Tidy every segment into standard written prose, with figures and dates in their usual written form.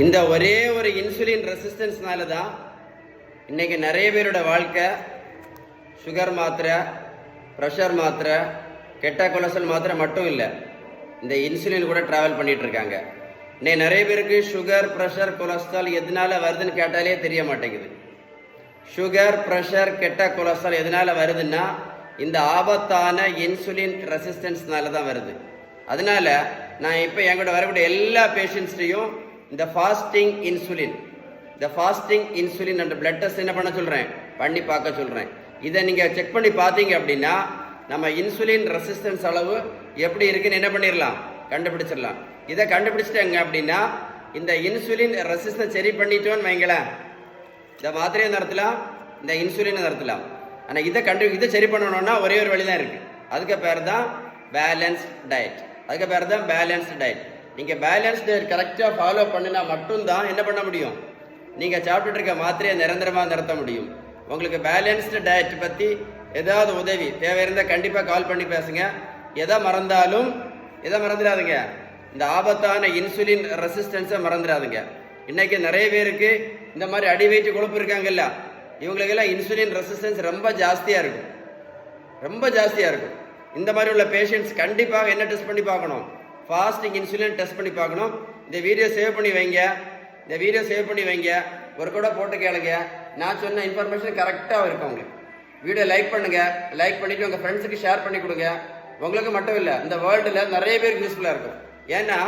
இந்த ஒரே ஒரு இன்சுலின் ரெசிஸ்டன்ஸ்னால தான் இன்னைக்கு நிறைய பேரோட வாழ்க்கை சுகர் மாத்திரை, ப்ரெஷர் மாத்திரை, கெட்ட கொலஸ்ட்ரால் மாத்திரை மட்டும் இல்லை, இந்த இன்சுலின் கூட ட்ராவல் பண்ணிட்டு இருக்காங்க. இன்னைக்கு நிறைய பேருக்கு சுகர், ப்ரெஷர், கொலஸ்ட்ரால் எதனால வருதுன்னு கேட்டாலே தெரிய மாட்டேங்குது. சுகர், ப்ரெஷர், கெட்ட கொலஸ்ட்ரால் எதனால வருதுன்னா இந்த ஆபத்தான இன்சுலின் ரெசிஸ்டன்ஸ்னால தான் வருது. அதனால நான் இப்போ என்கிட்ட வரக்கூடிய எல்லா பேஷண்ட்ஸ்டையும் இந்த ஃபாஸ்டிங் இன்சுலின் அந்த பிளட் டெஸ்ட் என்ன பண்ண சொல்கிறேன், பண்ணி பார்க்க சொல்கிறேன். இதை நீங்கள் செக் பண்ணி பார்த்தீங்க அப்படின்னா நம்ம இன்சுலின் ரெசிஸ்டன்ஸ் அளவு எப்படி இருக்குன்னு என்ன பண்ணிடலாம், கண்டுபிடிச்சிடலாம். இதை கண்டுபிடிச்சிட்டாங்க அப்படின்னா இந்த இன்சுலின் ரெசிஸ்டன்ஸ் சரி பண்ணிட்டோன்னு வைங்களேன், இந்த மாத்திரையை நடத்தலாம், இந்த இன்சுலினை நடத்தலாம். ஆனால் இதை சரி பண்ணணும்னா ஒரே ஒரு வழி தான் இருக்குது. அதுக்கு பேர் தான் பேலன்ஸ்ட் டயட். நீங்கள் பேலன்ஸ் டயட் கரெக்டாக ஃபாலோ பண்ணினா மட்டும்தான் என்ன பண்ண முடியும், நீங்கள் சாப்பிட்டுட்டு இருக்க மாத்திரையை நிரந்தரமாக நிறுத்த முடியும். உங்களுக்கு பேலன்ஸ்டு டயட் பற்றி ஏதாவது உதவி தேவை இருந்தால் கண்டிப்பாக கால் பண்ணி பேசுங்க. எதை மறந்துடாதுங்க, இந்த ஆபத்தான இன்சுலின் ரெசிஸ்டன்ஸை மறந்துடாதுங்க. இன்னைக்கு நிறைய பேருக்கு இந்த மாதிரி அடி வயிற்று கொழுப்பு இருக்காங்கல்ல, இவங்களுக்கெல்லாம் இன்சுலின் ரெசிஸ்டன்ஸ் ரொம்ப ஜாஸ்தியாக இருக்கும். இந்த மாதிரி உள்ள பேஷண்ட்ஸ் கண்டிப்பாக என்ன டெஸ்ட் பண்ணி பார்க்கணும், ஃபாஸ்டிங் இன்சுலின் டெஸ்ட் பண்ணி பார்க்கணும். இந்த வீடியோ சேவ் பண்ணி வைங்க, ஒரு கூட போட்டு கேளுங்க. நான் சொன்ன இன்ஃபர்மேஷன் கரெக்டாக இருக்கும் உங்களுக்கு. வீடியோ லைக் பண்ணிவிட்டு உங்கள் ஃப்ரெண்ட்ஸுக்கு ஷேர் பண்ணி கொடுங்க. உங்களுக்கு மட்டும் இல்லை, இந்த வேர்ல்டில் நிறைய பேருக்கு யூஸ்ஃபுல்லாக இருக்கும். ஏன்னா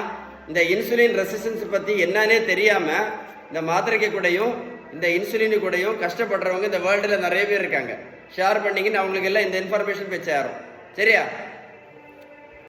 இந்த இன்சுலின் ரெசிஸ்டன்ஸ் பற்றி என்னன்னே தெரியாமல் இந்த மாத்திரைக்கு கூடயும் இந்த இன்சுலினு கூடயும் கஷ்டப்படுறவங்க இந்த வேர்ல்டில் நிறைய பேர் இருக்காங்க. ஷேர் பண்ணிங்கன்னு அவங்களுக்கு எல்லாம் இந்த இன்ஃபர்மேஷன் போய் சேரும். சரியா?